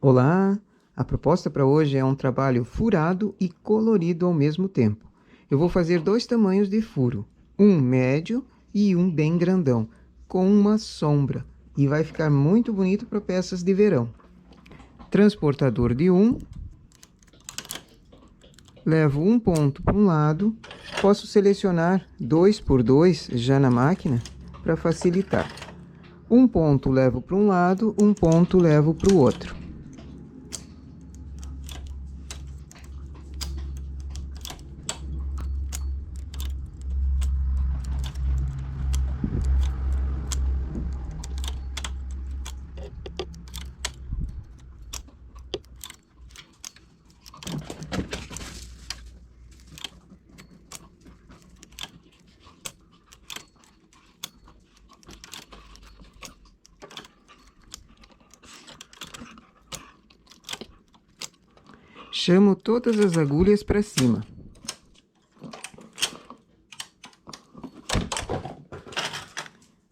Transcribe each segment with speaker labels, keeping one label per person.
Speaker 1: Olá! A proposta para hoje é um trabalho furado e colorido ao mesmo tempo. Eu vou fazer dois tamanhos de furo, um médio e um bem grandão, com uma sombra, e vai ficar muito bonito para peças de verão. Transportador de levo um ponto para um lado, posso selecionar 2 por 2 já na máquina para facilitar. Um ponto levo para um lado, um ponto levo para o outro. Chamo todas as agulhas para cima.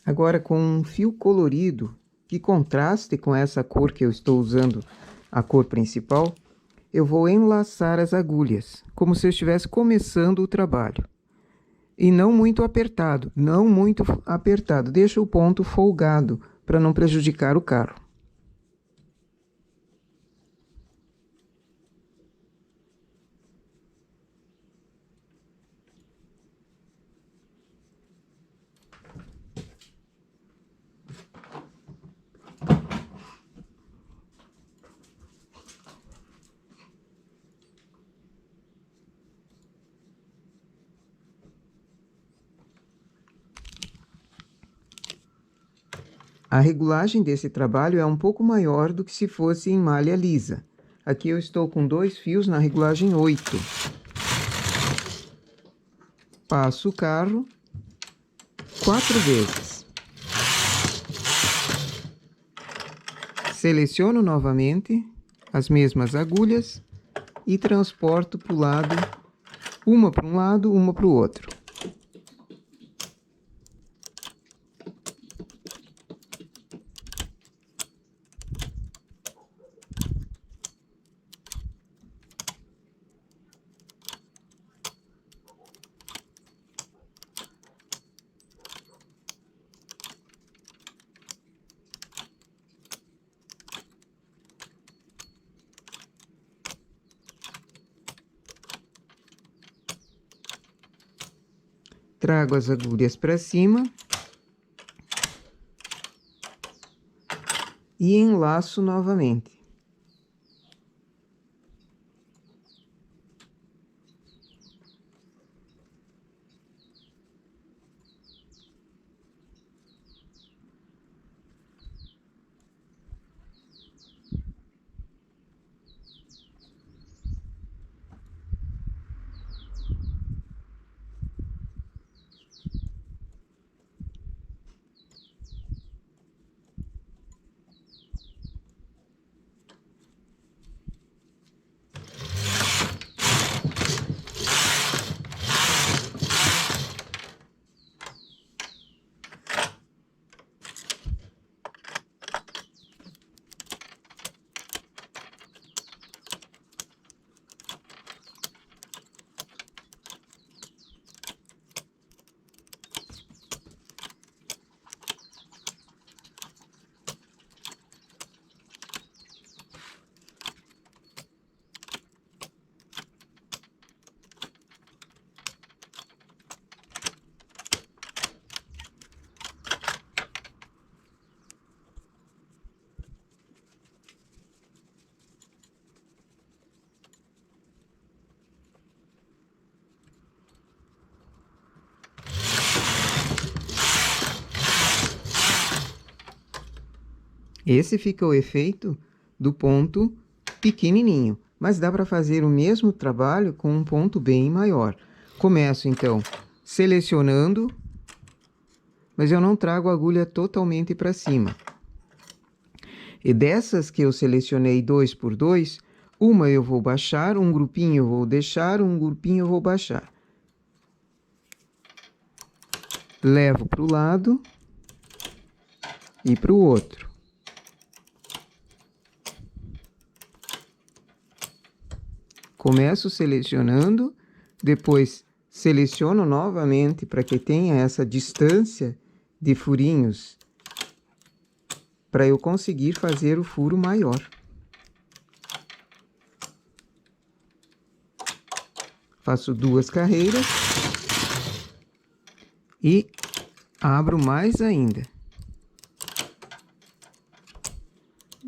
Speaker 1: Agora, com um fio colorido que contraste com essa cor que eu estou usando, a cor principal, eu vou enlaçar as agulhas, como se eu estivesse começando o trabalho. E não muito apertado, não muito apertado. Deixa o ponto folgado para não prejudicar o carro. A regulagem desse trabalho é um pouco maior do que se fosse em malha lisa. Aqui eu estou com 2 fios na regulagem 8. Passo o carro 4 vezes. Seleciono novamente as mesmas agulhas e transporto para o lado, uma para um lado, uma para o outro. Trago as agulhas para cima e enlaço novamente. Esse fica o efeito do ponto pequenininho, mas dá para fazer o mesmo trabalho com um ponto bem maior. Começo então selecionando, mas eu não trago a agulha totalmente para cima. E dessas que eu selecionei 2 por 2, uma eu vou baixar, um grupinho eu vou deixar, um grupinho eu vou baixar. Levo para o lado e para o outro. Começo selecionando, depois seleciono novamente para que tenha essa distância de furinhos, para eu conseguir fazer o furo maior. Faço 2 carreiras e abro mais ainda,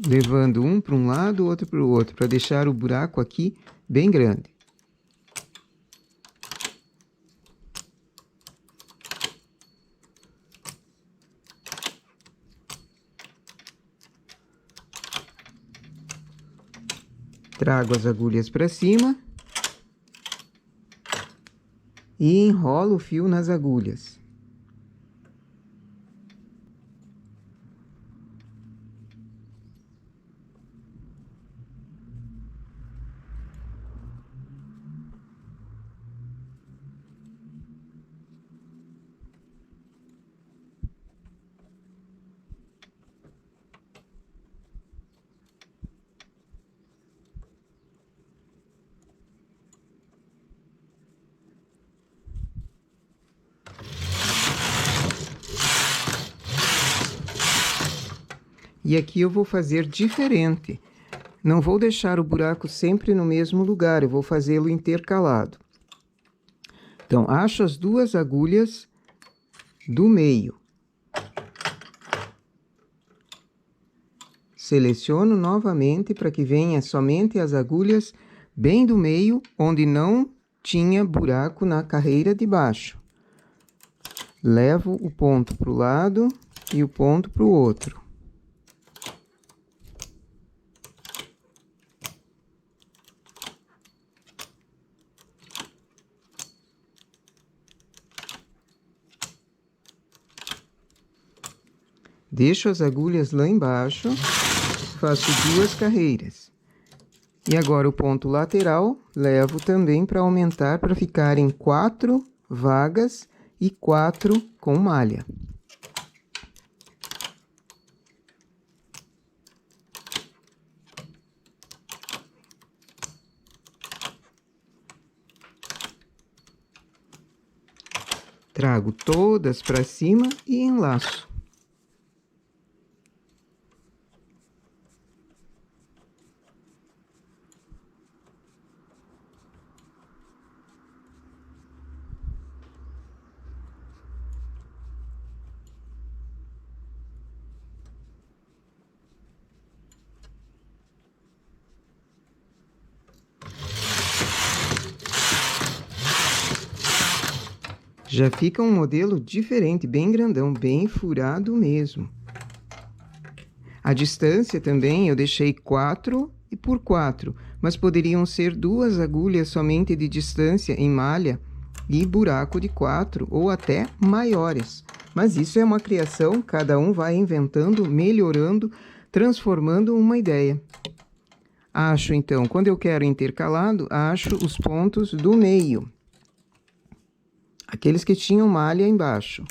Speaker 1: levando um para um lado, outro para o outro, para deixar o buraco aqui bem grande. Trago as agulhas para cima e enrolo o fio nas agulhas. E aqui eu vou fazer diferente. Não vou deixar o buraco sempre no mesmo lugar, eu vou fazê-lo intercalado. Então, acho as 2 agulhas do meio. Seleciono novamente para que venha somente as agulhas bem do meio, onde não tinha buraco na carreira de baixo. Levo o ponto para o lado e o ponto para o outro. Deixo as agulhas lá embaixo, faço 2 carreiras. E agora o ponto lateral, levo também para aumentar, para ficar em 4 vagas e 4 com malha. Trago todas para cima e enlaço. Já fica um modelo diferente, bem grandão, bem furado mesmo. A distância também eu deixei 4 e por 4, mas poderiam ser 2 agulhas somente de distância em malha e buraco de 4 ou até maiores. Mas isso é uma criação, cada um vai inventando, melhorando, transformando uma ideia. Acho então, quando eu quero intercalado, acho os pontos do meio. Aqueles que tinham malha embaixo.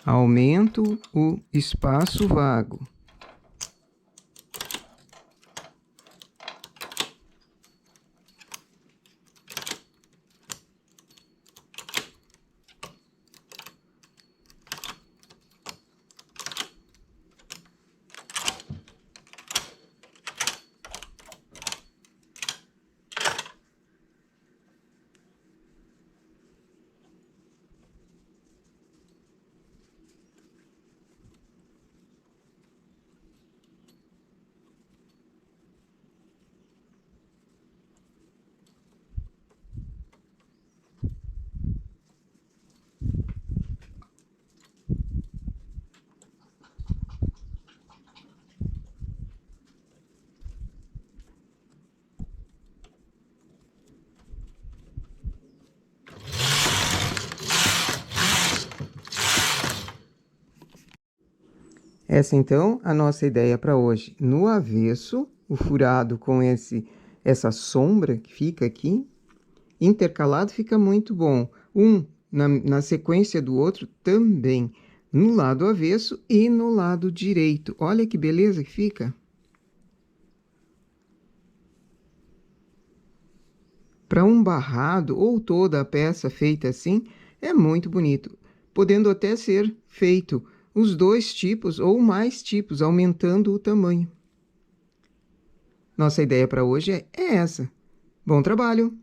Speaker 1: Aumento o espaço vago. Essa, então, a nossa ideia para hoje. No avesso, o furado com essa sombra que fica aqui, intercalado fica muito bom. Um na sequência do outro também, no lado avesso e no lado direito. Olha que beleza que fica. Para um barrado ou toda a peça feita assim, é muito bonito, podendo até ser feito os dois tipos ou mais tipos, aumentando o tamanho. Nossa ideia para hoje é essa. Bom trabalho!